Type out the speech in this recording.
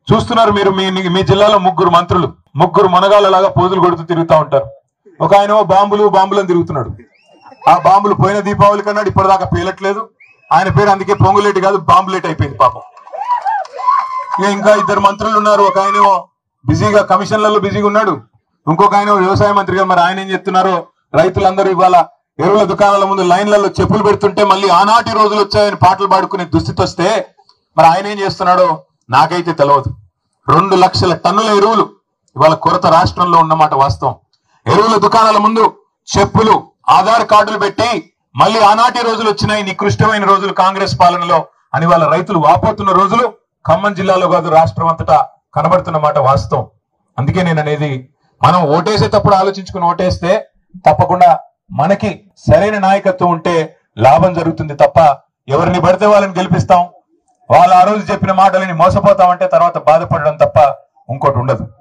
చూస్తున్నారు మీరు మీ జిల్లాలో ముగ్గురు మనగాళ్ళలాగా పోజులు కొడుతూ తిరుగుతూ ఉంటారు. ఒక ఆయన బాంబులను తిరుగుతున్నాడు. ఆ బాంబులు పోయిన దీపావళి కన్నాడు ఇప్పటిదాకా పేలట్లేదు. ఆయన పేరు అందుకే పొంగులేటి కాదు బాంబులేట్ అయిపోయింది పాపం. ఇంకా ఇద్దరు మంత్రులు ఉన్నారు. ఒక ఆయన బిజీగా కమిషన్లలో బిజీగా ఉన్నాడు. ఇంకొక ఆయన వ్యవసాయ మంత్రిగా. మరి ఆయన ఏం చెప్తున్నారో రైతులందరూ ఇవాళ ఎరువుల దుకాణాల ముందు లైన్లలో చెప్పులు పెడుతుంటే మళ్ళీ ఆనాటి రోజులు వచ్చాయని పాటలు పాడుకునే దుస్థితి వస్తే మరి ఆయన ఏం చేస్తున్నాడో నాకైతే తెలియదు. 2 లక్షల టన్నుల ఎరువులు ఇవాళ కొరత రాష్ట్రంలో ఉన్నమాట వాస్తవం. ఎరువుల దుకాణాల ముందు చెప్పులు, ఆధార్ కార్డులు పెట్టి మళ్ళీ ఆనాటి రోజులు వచ్చినాయి, నికృష్టమైన రోజులు కాంగ్రెస్ పాలనలో అని వాళ్ళ రైతులు వాపోతున్న రోజులు ఖమ్మం జిల్లాలో కాదు రాష్ట్రం అంతటా కనబడుతున్నమాట వాస్తవం. అందుకే నేను అనేది, మనం ఓటేసేటప్పుడు ఆలోచించుకుని ఓటేస్తే తప్పకుండా మనకి సరైన నాయకత్వం ఉంటే లాభం జరుగుతుంది తప్ప ఎవరిని పడితే వాళ్ళని గెలిపిస్తాం, వాళ్ళు ఆ రోజు చెప్పిన మాటలని మోసపోతామంటే తర్వాత బాధపడడం తప్ప ఇంకోటి ఉండదు.